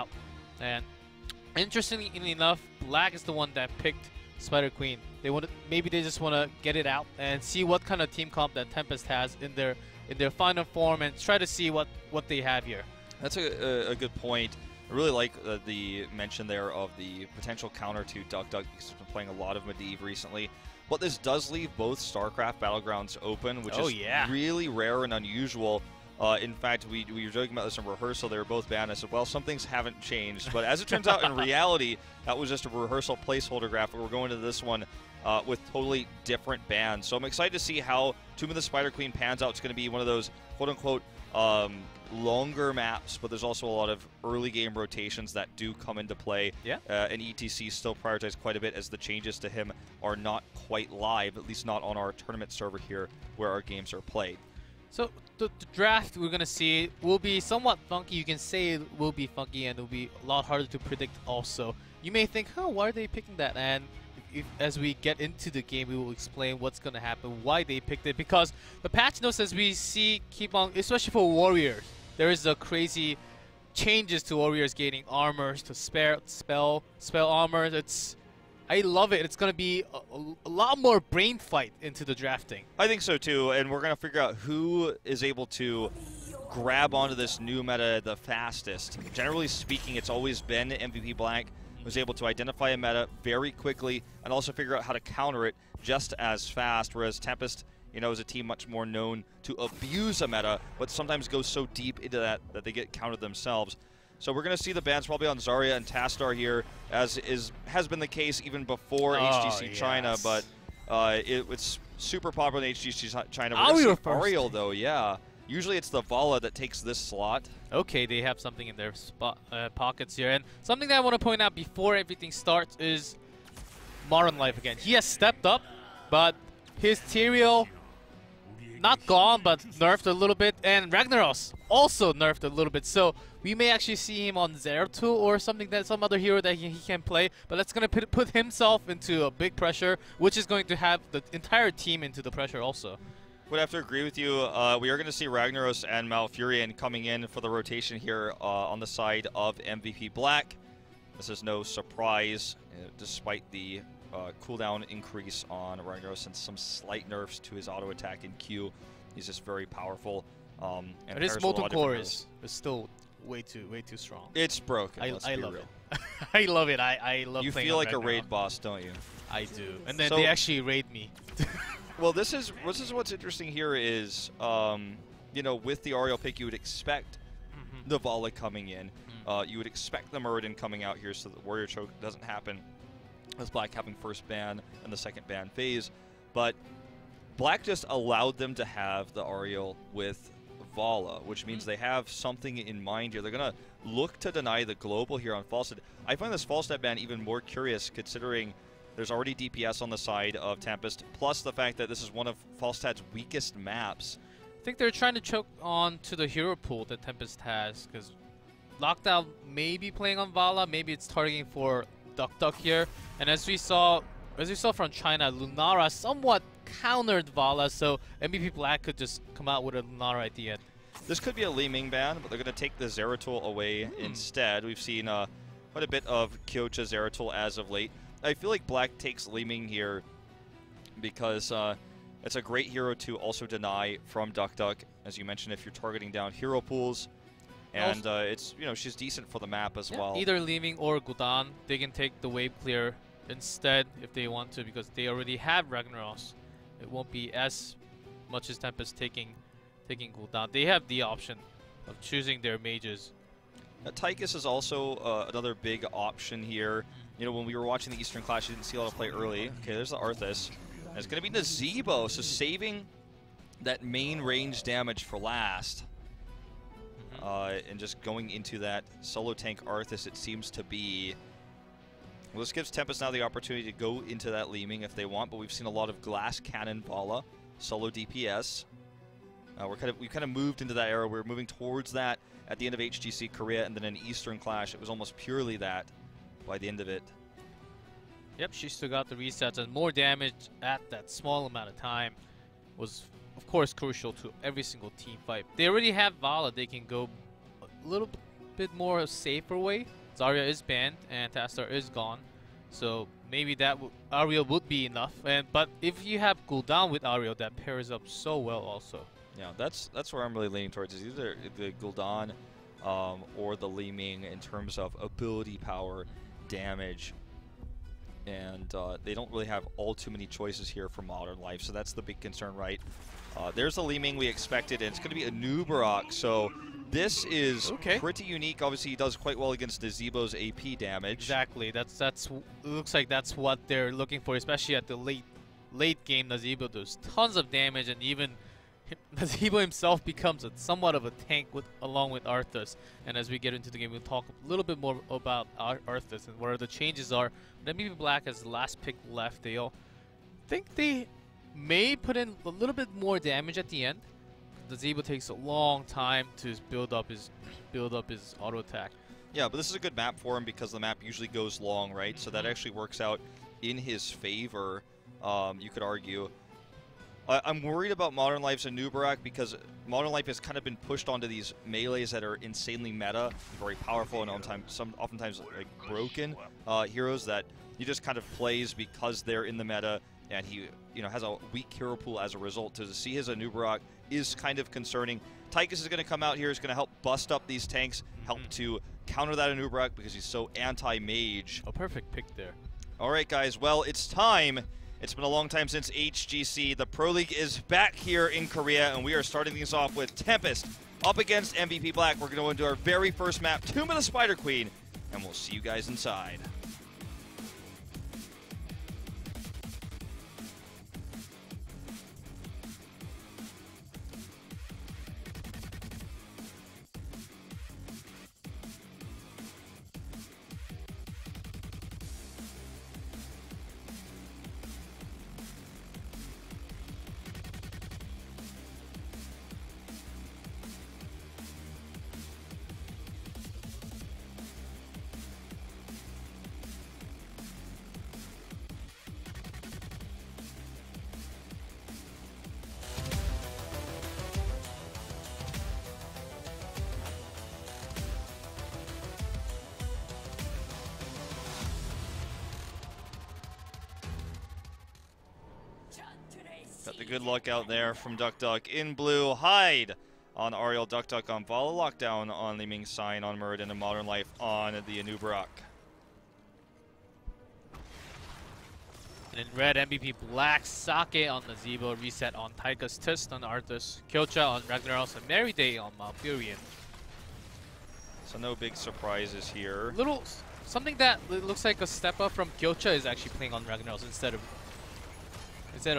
out. And interestingly enough, Black is the one that picked Spider Queen. Maybe they just want to get it out and see what kind of team comp that Tempest has in their final form and try to see what they have here. That's a good point. I really like the mention there of the potential counter to Duck because he's been playing a lot of Medivh recently. But this does leave both StarCraft Battlegrounds open, which is really rare and unusual. In fact, we were joking about this in rehearsal. They were both banned. I said, well, some things haven't changed. But as it turns out, in reality, that was just a rehearsal placeholder graph. We're going to this one with totally different bans. So I'm excited to see how Tomb of the Spider Queen pans out. It's going to be one of those quote-unquote longer maps, but there's also a lot of early game rotations that do come into play. Yeah. And ETC still prioritized quite a bit as the changes to him are not quite live, at least not on our tournament server here where our games are played. So the draft we're going to see will be somewhat funky. You can say it will be funky and it will be a lot harder to predict also. You may think, oh, why are they picking that? And as we get into the game, we will explain what's going to happen, why they picked it. Because the patch notes, as we see, keep on, especially for Warriors, there is a crazy changes to Warriors gaining armors, to spell armor. I love it. It's going to be a lot more brain fight into the drafting. I think so too, and we're going to figure out who is able to grab onto this new meta the fastest. Generally speaking, it's always been MVP Black who's able to identify a meta very quickly and also figure out how to counter it just as fast, whereas Tempest, you know, is a team much more known to abuse a meta, but sometimes goes so deep into that they get countered themselves. So we're going to see the bans probably on Zarya and Tastar here, as has been the case even before HGC China, but it's super popular in HGC China. We're going to see Ariel, though, yeah. Usually it's the Vala that takes this slot. Okay, they have something in their pockets here. And something that I want to point out before everything starts is Modern Life again. He has stepped up, but his Tyrael, not gone, but nerfed a little bit. And Ragnaros also nerfed a little bit. So we may actually see him on Zeratul or something, that some other hero that he can play. But that's going to put himself into a big pressure, which is going to have the entire team into the pressure also. Would have to agree with you. We are going to see Ragnaros and Malfurion coming in for the rotation here on the side of MVP Black. This is no surprise, despite the cooldown increase on Ragnaros and some slight nerfs to his auto attack in Q. He's just very powerful. But his molten core is still way too strong. It's broken. I love it. I love it. I love. You playing feel like Ragnarok. a raid boss, don't you? I do. And then they actually raid me. Well, this is what's interesting here is, you know, with the Ariel pick, you would expect the Vala coming in. You would expect the Muradin coming out here so that Warrior Choke doesn't happen, as Black having first ban and the second ban phase. But Black just allowed them to have the Ariel with Vala, which means they have something in mind here. They're going to look to deny the global here on Falstad. I find this Falstad ban even more curious considering there's already DPS on the side of Tempest, plus the fact that this is one of Falstad's weakest maps. I think they're trying to choke on to the hero pool that Tempest has, because Lockdown may be playing on Vala, maybe it's targeting for Duck here. And as we saw from China, Lunara somewhat countered Vala, so MVP Black could just come out with a Lunara at the end. This could be a Li Ming ban, but they're going to take the Zeratul away instead. We've seen quite a bit of Kyocha Zeratul as of late. I feel like Black takes Li Ming here because it's a great hero to also deny from Duck. As you mentioned, if you're targeting down hero pools. And it's, you know, she's decent for the map as well. Either Li Ming or Gudan, they can take the wave clear instead if they want to, because they already have Ragnaros. It won't be as much as Tempest taking Gudan. They have the option of choosing their mages. Tychus is also another big option here. You know, when we were watching the Eastern Clash, you didn't see a lot of play early. Okay, there's the Arthas. And it's going to be Nazebo, so saving that main range damage for last. And just going into that solo tank Arthas, it seems to be. Well, this gives Tempest now the opportunity to go into that Li Ming if they want, but we've seen a lot of Glass Cannon Vala, solo DPS. We kind of moved into that era. We're moving towards that at the end of HGC Korea, and then in Eastern Clash, it was almost purely that by the end of it. Yep, she still got the resets, and more damage at that small amount of time was, of course, crucial to every single team fight. They already have Vala. They can go a little bit more safer way. Zarya is banned and Tastar is gone, so maybe that Ariel would be enough. But if you have cooldown with Ariel, that pairs up so well also. Yeah, that's where I'm really leaning towards, is either the Gul'dan or the Li Ming in terms of ability power, damage, and they don't really have all too many choices here for Modern Life, so that's the big concern, right? There's the Li Ming we expected, and it's going to be a Nubarak, so this is pretty unique. Obviously, he does quite well against Nazeebo's AP damage. Exactly. That's looks like that's what they're looking for, especially at the late game. Nazeebo does tons of damage, and even Nazeebo himself becomes somewhat of a tank along with Arthas. And as we get into the game, we'll talk a little bit more about Arthas and where the changes are. But MVP Black has the last pick left. They'll think they may put in a little bit more damage at the end. Nazeebo takes a long time to build up his auto attack. Yeah, but this is a good map for him because the map usually goes long, right? So that actually works out in his favor, you could argue. I'm worried about Modern Life's Nubarak because Modern Life has kind of been pushed onto these melees that are insanely meta, very powerful, and oftentimes like broken heroes that he just kind of plays because they're in the meta, and he has a weak hero pool as a result. To see his Nubarak is kind of concerning. Tychus is going to come out here, is going to help bust up these tanks, help to counter that Nubarak because he's so anti-mage. A perfect pick there. All right, guys. Well, it's time. It's been a long time since HGC. The Pro League is back here in Korea, and we are starting things off with Tempest up against MVP Black. We're going to go into our very first map, Tomb of the Spider Queen, and we'll see you guys inside. Got the good luck out there from Duck Duck in blue. Hide on Ariel, Duck Duck on Vala, Lockdown on Li Ming, Sign on Muradin, and Modern Life on the Nubarak. And in red, MVP Black, Sake on Nazeebo, Reset on Tychus, Tist on Arthas, Kyocha on Ragnaros, and Mary Day on Malfurion. So no big surprises here. Something that looks like a step up from Kyocha is actually playing on Ragnaros instead of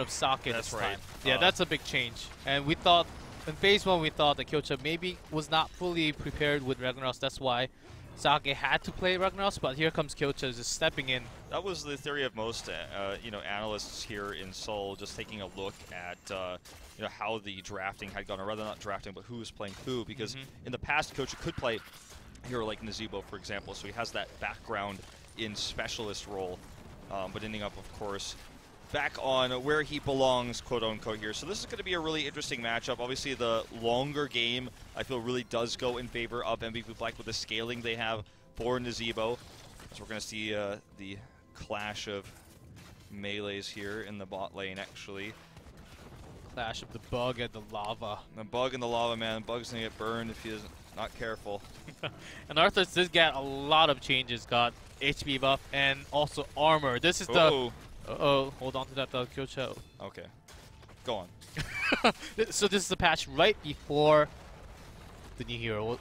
Sake this time. Yeah, that's a big change. And we thought, in phase 1, we thought that Kyocha maybe was not fully prepared with Ragnaros. That's why Sake had to play Ragnaros, but here comes Kyocha just stepping in. That was the theory of most, analysts here in Seoul, just taking a look at, how the drafting had gone, or rather not drafting, but who was playing who, because in the past, Kyocha could play a hero like Nazeebo, for example, so he has that background in specialist role, but ending up, of course, back on where he belongs, quote-unquote, here. So this is going to be a really interesting matchup. Obviously, the longer game, I feel, really does go in favor of MVP Black with the scaling they have for Nazeebo. So we're going to see the clash of melees here in the bot lane, actually. Clash of the bug and the lava. The bug and the lava, man. Bug's going to get burned if he's not careful. And Arthas does get a lot of changes. Got HP buff and also armor. This is the... Uh-oh, hold on to that, Kyocha. Okay, go on. So this is the patch right before the new hero.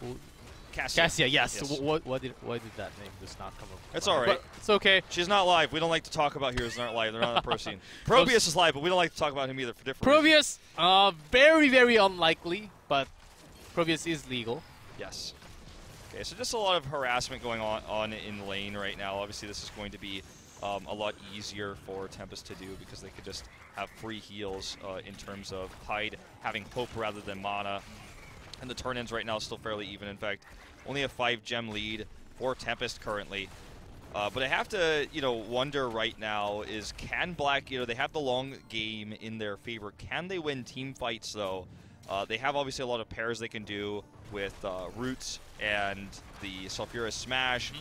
Cassia, yes. So why did that name just not come up? It's all right. But it's okay. She's not live. We don't like to talk about heroes that aren't live. They're not on the pro scene. Probius is live, but we don't like to talk about him either for different reasons. Probius, very, very unlikely, but Probius is legal. Yes. Okay, so just a lot of harassment going on in lane right now. Obviously, this is going to be a lot easier for Tempest to do because they could just have free heals in terms of Hyde having Hope rather than Mana. And the turn-ins right now still fairly even. In fact, only a 5-gem lead for Tempest currently. But I have to, wonder right now is can Black, they have the long game in their favor. Can they win team fights, though? They have obviously a lot of pairs they can do with Roots and the Sulfura Smash.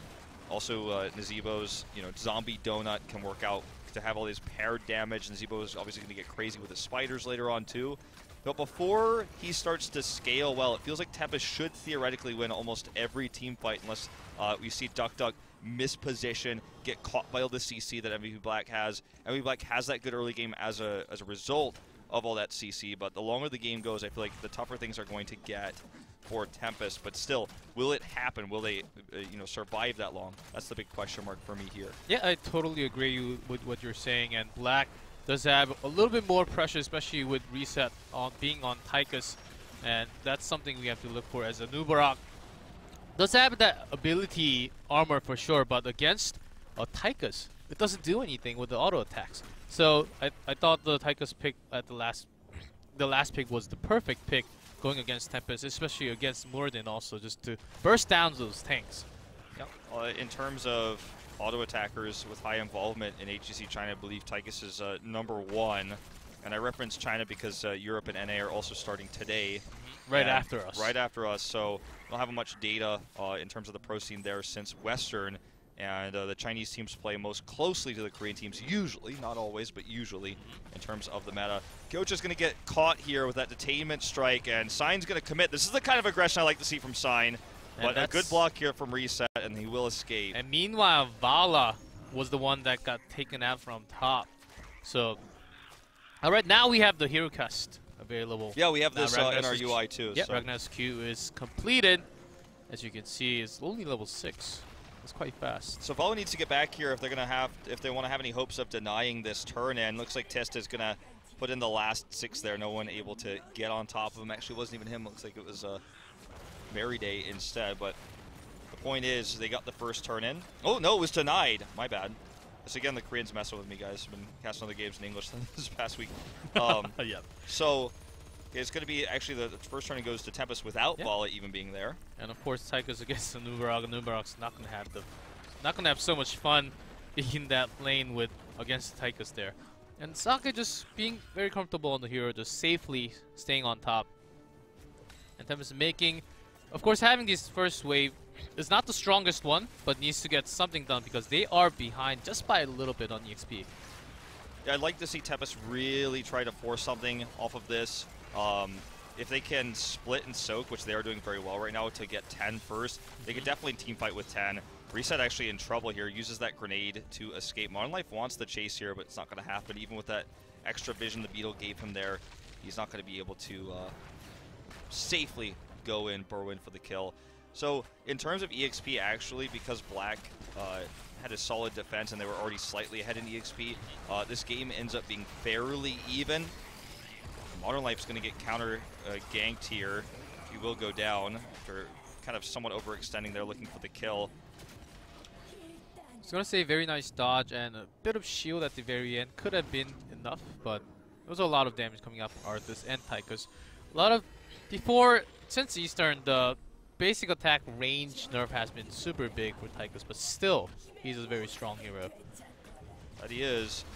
Also, Nazeebo's zombie donut can work out to have all these paired damage. Nazeebo's obviously going to get crazy with the spiders later on too. But before he starts to scale well, it feels like Tempest should theoretically win almost every team fight unless we see Duck Duck misposition, get caught by all the CC that MVP Black has. MVP Black has that good early game as a result of all that CC, but the longer the game goes, I feel like the tougher things are going to get for Tempest. But still, will it happen? Will they survive that long? That's the big question mark for me here. Yeah, I totally agree with what you're saying, and Black does have a little bit more pressure, especially with Reset on being on Tychus, and that's something we have to look for as a Nubarak. Does have that ability armor for sure, but against a Tychus, it doesn't do anything with the auto attacks. So I thought the Tychus pick at the last pick was the perfect pick going against Tempest, especially against Muradin also, just to burst down those tanks. Yep. In terms of auto attackers with high involvement in HGC China, I believe Tychus is #1. And I reference China because Europe and NA are also starting today. Right after us. Right after us, so we don't have much data in terms of the pro scene there since Western. And the Chinese teams play most closely to the Korean teams, usually, not always, but usually, in terms of the meta. Gocha's going to get caught here with that detainment strike, and Sign's going to commit. This is the kind of aggression I like to see from Sign. But a good block here from Reset, and he will escape. And meanwhile, Vala was the one that got taken out from top. So, all right, now we have the Hero Cast available. Yeah, we have this in our UI too. Yeah, so. Ragnar's Q is completed. As you can see, it's only level 6. It's quite fast. So Vala needs to get back here if they want to have any hopes of denying this turn. And looks like Test is gonna put in the last 6 there. No one able to get on top of him. Actually, it wasn't even him. Looks like it was Mary Day instead. But the point is, they got the first turn in. Oh no, it was denied. My bad. This again, the Koreans messing with me, guys. I've been casting other games in English this past week. Yeah. So it's going to be actually the first turn goes to Tempest without Vala even being there. And of course, Tychus against the Nubarak. Nubarak's not going to have so much fun in that lane against Tychus there. And Saka just being very comfortable on the hero, just safely staying on top. And Tempest making, of course, having this first wave is not the strongest one, but needs to get something done because they are behind just by a little bit on EXP. Yeah, I'd like to see Tempest really try to force something off of this. If they can split and soak, which they are doing very well right now, to get 10 first, they could definitely team fight with 10. Reset actually in trouble here, uses that grenade to escape. Modern Life wants the chase here, but it's not going to happen. Even with that extra vision the Beetle gave him there, he's not going to be able to safely go in, burrow in for the kill. So in terms of EXP, actually, because Black had a solid defense and they were already slightly ahead in EXP, this game ends up being fairly even. Modern Life's going to get counter ganked here. He will go down after kind of somewhat overextending there, looking for the kill. I was going to say very nice dodge and a bit of shield at the very end. Could have been enough, but there was a lot of damage coming out from Arthas and Tychus. A lot of, since Eastern, the basic attack range nerf has been super big for Tychus, but still, he's a very strong hero. That he is.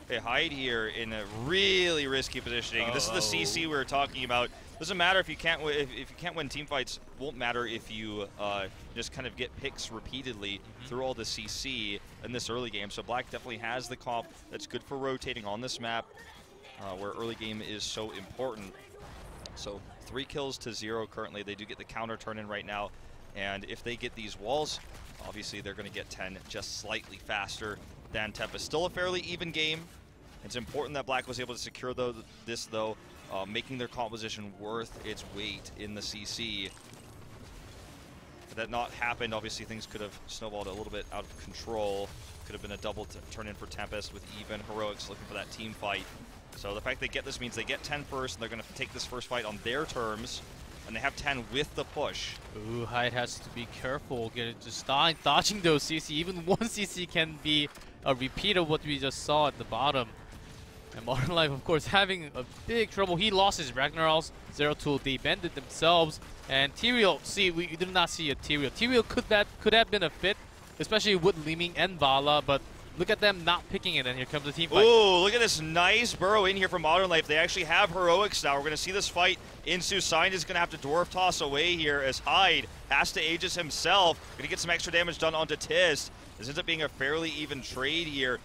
They hide here in a really risky positioning. This is the CC we were talking about. Doesn't matter if you can't if you can't win team fights. Won't matter if you just kind of get picks repeatedly through all the CC in this early game. So Black definitely has the comp that's good for rotating on this map, where early game is so important. So 3 kills to 0 currently. They do get the counter turn in right now, and if they get these walls, obviously they're going to get 10 just slightly faster than Tempest. Still a fairly even game. It's important that Black was able to secure this, making their composition worth its weight in the CC. If that not happened, obviously things could have snowballed a little bit out of control. Could have been a double turn in for Tempest with even Heroics looking for that team fight. So the fact they get this means they get 10 first, and they're going to take this first fight on their terms, and they have 10 with the push. Ooh, Hyde has to be careful, just dodging those CC. Even one CC can be a repeat of what we just saw at the bottom. And Modern Life, of course, having a big trouble. He lost his Ragnarals. Zero Tool, they bended themselves. And Tyrael, see, we did not see a Tyrael. Tyrael could have been a fit, especially with Liming and Vala, but look at them not picking it, and here comes the team fight. Ooh, look at this nice burrow in here from Modern Life. They actually have heroics now. We're going to see this fight ensue. Sign is going to have to dwarf toss away here as Hyde has to Aegis himself. Going to get some extra damage done onto Tist. This ends up being a fairly even trade here.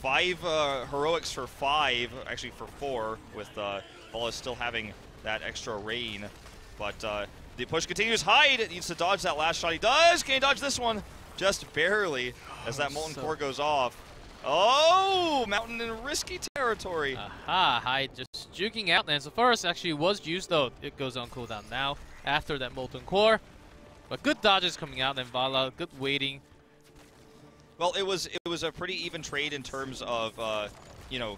5 heroics for 5, actually for 4, with Bala still having that extra rain. But the push continues. Hyde needs to dodge that last shot. He does. Can he dodge this one? Just barely, as that Molten Core goes off. Oh, Mountain in risky territory. Aha, Hyde just juking out. And so first actually was used, though it goes on cooldown now after that Molten Core. But good dodges coming out, and Vala, good waiting. Well, it was a pretty even trade in terms of, you know,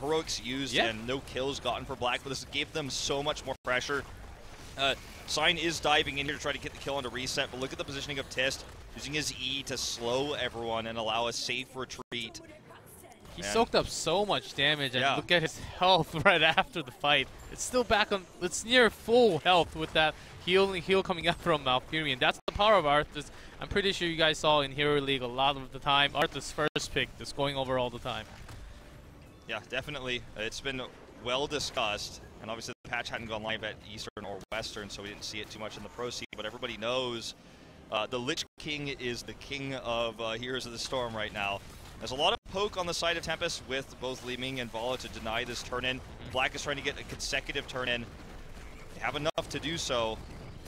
heroics used and no kills gotten for Black, but this gave them so much more pressure. Sign is diving in here to try to get the kill on a reset, but look at the positioning of Tist, using his E to slow everyone and allow a safe retreat. He soaked up so much damage, and look at his health right after the fight. It's still back on, it's near full health with that heal coming up from Malfurion. That's the power of Arthas. I'm pretty sure you guys saw in Hero League a lot of the time, Arthas' first pick just going over all the time. Yeah, definitely. It's been well discussed, and obviously the patch hadn't gone live at Eastern or Western, so we didn't see it too much in the Pro Scene, but everybody knows the Lich King is the king of Heroes of the Storm right now. There's a lot of poke on the side of Tempest with both Li Ming and Vala to deny this turn-in. Black is trying to get a consecutive turn-in. They have enough to do so.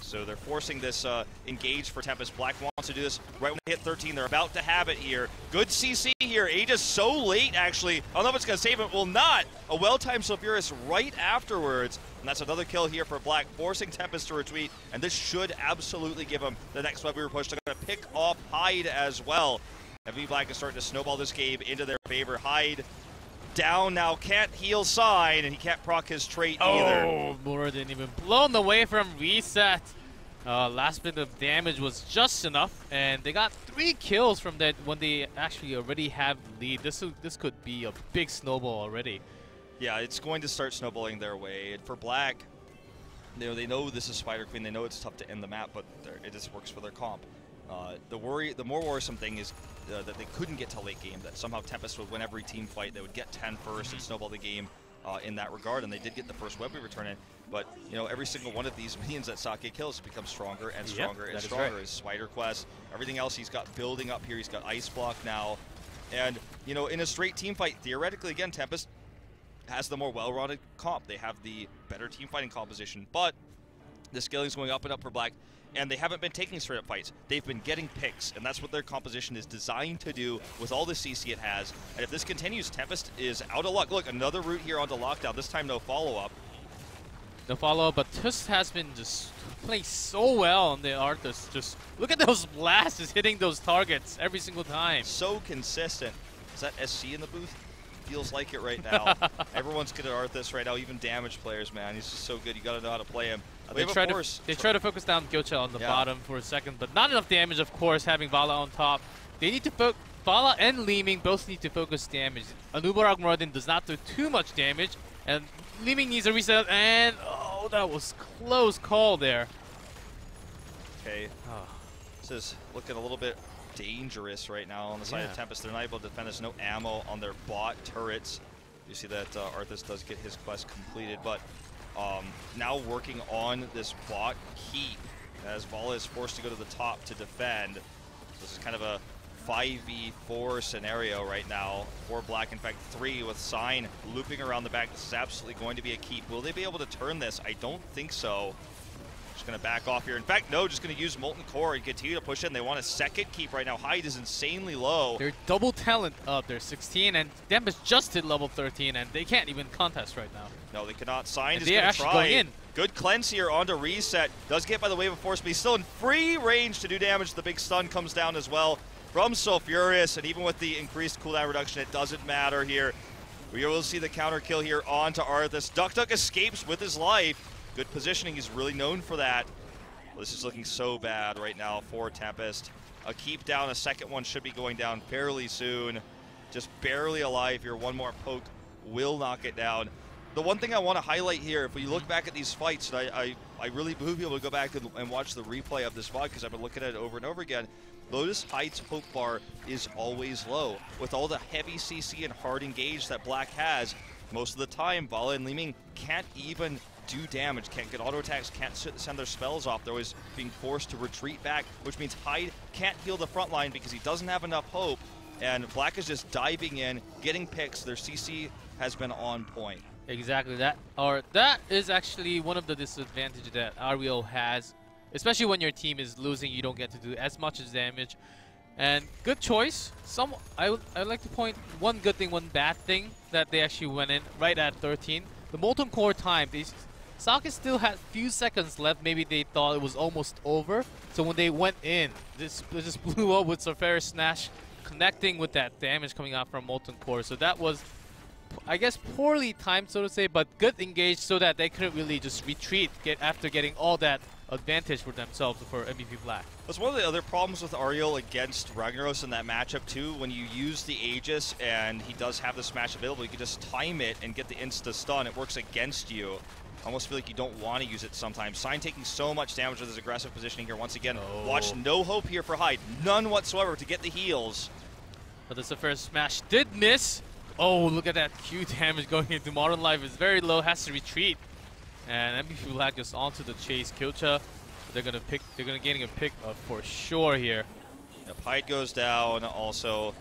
So they're forcing this engage for Tempest. Black wants to do this right when they hit 13. They're about to have it here. Good CC here. Aegis so late, actually. I don't know if it's going to save it. Will not. A well-timed Sulfuris right afterwards. And that's another kill here for Black, forcing Tempest to retreat. And this should absolutely give them the next web we were pushed. They're going to pick off Hyde as well. MVP Black is starting to snowball this game into their favor. Hyde down now, can't heal Sign, and he can't proc his trait either. Oh, Mura didn't even blown away from reset. Last bit of damage was just enough, and they got 3 kills from that when they actually already have the lead. This could be a big snowball already. Yeah, it's going to start snowballing their way. And for Black, they know this is Spider Queen. They know it's tough to end the map, but it just works for their comp. The more worrisome thing is that they couldn't get to late game, that somehow Tempest would win every team fight. They would get 10 first and snowball the game in that regard, and they did get the first web we return in. But, you know, every single one of these minions that Sake kills becomes stronger and stronger and stronger. His Spider Quest, everything else he's got building up here. He's got Ice Block now. And, you know, in a straight team fight, theoretically, again, Tempest has the more well-rounded comp. They have the better team fighting composition. But the scaling's going up and up for Black. And they haven't been taking straight-up fights. They've been getting picks, and that's what their composition is designed to do with all the CC it has. And if this continues, Tempest is out of luck. Look, another route here onto lockdown. This time, no follow-up. No follow-up, but Tusk has been just playing so well on the Arthas. Just look at those blasts, just hitting those targets every single time. So consistent. Is that SC in the booth? Feels like it right now. Everyone's good at Arthas right now, even damage players, man. He's just so good. You got to know how to play him. They try to focus down Gyocha on the bottom for a second, but not enough damage, of course, having Vala on top. They need to Vala and Li Ming both need to focus damage. Anubarak Muradin does not do too much damage, and Li Ming needs a reset, and oh, that was close call there. Okay. This is looking a little bit dangerous right now on the side of Tempest. They're not able to defend. There's no ammo on their bot turrets. You see that Arthas does get his quest completed, but now working on this bot keep as Vala is forced to go to the top to defend. This is kind of a 5v4 scenario right now for Black. In fact, 3 with Sign looping around the back. This is absolutely going to be a keep. Will they be able to turn this? I don't think so. Just going to back off here. In fact, no, just going to use Molten Core and continue to push in. They want a second keep right now. Hyde is insanely low. They're double talent up. They're 16, and Tempest just hit level 13, and they can't even contest right now. No, they cannot. Sign is going to try. Going in. Good cleanse here onto reset. Does get by the wave of force, but he's still in free range to do damage. The big stun comes down as well from Sulfuris, and even with the increased cooldown reduction, it doesn't matter here. We will see the counter kill here onto Arthas. Duck escapes with his life. Good positioning, he's really known for that. Well, this is looking so bad right now for Tempest. A keep down, a second one should be going down fairly soon. Just barely alive here, one more poke will knock it down. The one thing I want to highlight here, if we look back at these fights, and I really behoove people to go back and watch the replay of this VOD because I've been looking at it over and over again. Lotus Hyde's hope bar is always low. With all the heavy CC and hard engage that Black has, most of the time, Vala and Li-Ming can't even do damage, can't get auto attacks, can't send their spells off. They're always being forced to retreat back, which means Hyde can't heal the front line because he doesn't have enough hope. And Black is just diving in, getting picks. Their CC has been on point. Exactly that. That is actually one of the disadvantages that Ariel has, especially when your team is losing. You don't get to do as much as damage. And good choice. I'd like to point one good thing, one bad thing that they actually went in right at 13. The Molten Core time. Sake still had few seconds left. Maybe they thought it was almost over. So when they went in, this just blew up with Surfer's Snatch connecting with that damage coming out from Molten Core. So that was, I guess, poorly timed, so to say, but good engage so that they couldn't really just retreat after getting all that advantage for themselves for MVP Black. That's one of the other problems with Ariel against Ragnaros in that matchup too. When you use the Aegis and he does have the smash available, you can just time it and get the insta stun. It works against you. I almost feel like you don't want to use it sometimes. Sign taking so much damage with his aggressive positioning here. Once again, watch, no hope here for Hyde. None whatsoever to get the heals. But the first smash did miss. Oh, look at that Q damage going into Modern Life. It's very low, has to retreat. And MVP Black just onto the chase. Kyocha, they're gonna getting a pick for sure here. Yep, Hyde goes down. Also,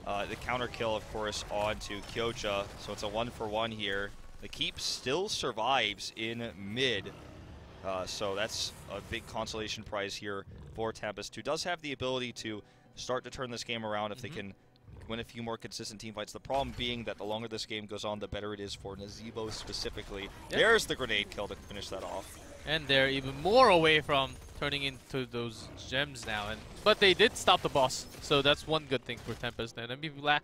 the counter kill, of course, onto Kyocha. So it's a 1-for-1 here. The keep still survives in mid. So that's a big consolation prize here for Tempest, who does have the ability to start to turn this game around if they can win a few more consistent team fights. The problem being that the longer this game goes on, the better it is for Nazeebo specifically. Yep. There's the grenade kill to finish that off. And they're even more away from turning into those gems now. But they did stop the boss, so that's one good thing for Tempest. And MVP Black,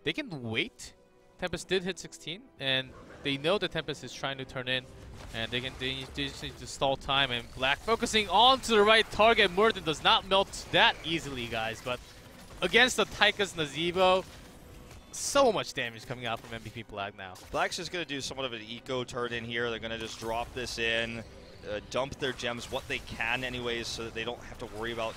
they can wait. Tempest did hit 16, and they know that Tempest is trying to turn in, and they just need to stall time. And Black focusing on to the right target. Murden does not melt that easily, guys, but against the Tychus Nazeebo, so much damage coming out from MVP Black now. Black's just going to do somewhat of an eco turn in here. They're going to just drop this in, dump their gems, what they can anyways, so that they don't have to worry about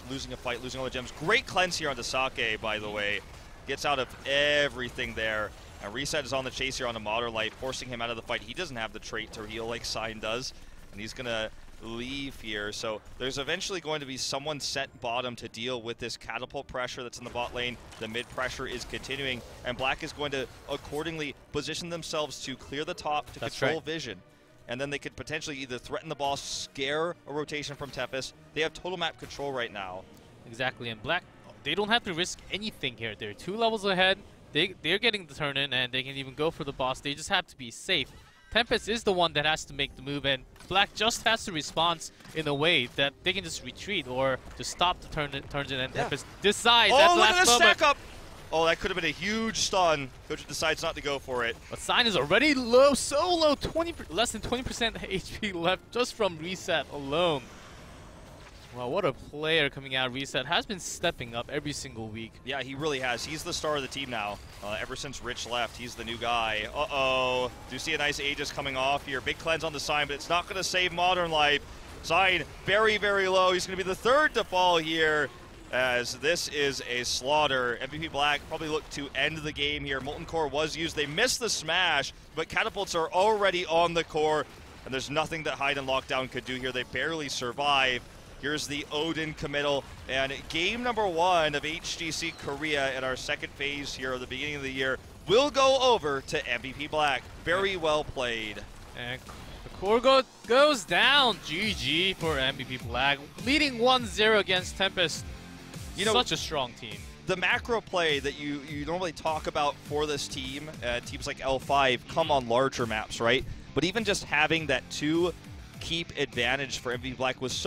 losing a fight, losing all the gems. Great cleanse here on the Sake, by the way. Gets out of everything there. And Reset is on the chase here on the Modern Light, forcing him out of the fight. He doesn't have the trait to heal like Sign does, and he's going to leave here. So there's eventually going to be someone set bottom to deal with this catapult pressure that's in the bot lane. The mid pressure is continuing, and Black is going to accordingly position themselves to clear the top to control vision. And then they could potentially either threaten the boss, scare a rotation from Tempest. They have total map control right now. Exactly, and Black, they don't have to risk anything here. They're 2 levels ahead. They're getting the turn in, and they can even go for the boss. They just have to be safe. Tempest is the one that has to make the move, and Black just has to respond in a way that they can just retreat or just stop the turns in, and Tempest decides at the last moment. Stack up! Oh, that could have been a huge stun. Coach decides not to go for it. But Sign is already low, so low, less than 20% HP left just from Reset alone. Wow, what a player coming out of Reset. Has been stepping up every single week. Yeah, he really has. He's the star of the team now. Ever since Rich left, he's the new guy. Uh-oh. Do you see a nice Aegis coming off here? Big cleanse on the Sign, but it's not going to save Modern Life. Sign very, very low. He's going to be the third to fall here, as this is a slaughter. MVP Black probably looked to end the game here. Molten Core was used. They missed the smash, but catapults are already on the core, and there's nothing that Hide and Lockdown could do here. They barely survive. Here's the Odin committal, and game number 1 of HGC Korea in our second phase here at the beginning of the year will go over to MVP Black. Very well played. And the core goes down. GG for MVP Black, leading 1-0 against Tempest. You know, such a strong team. The macro play that you normally talk about for this team, teams like L5, come on larger maps, right? But even just having that 2 keep advantage for MVP Black was so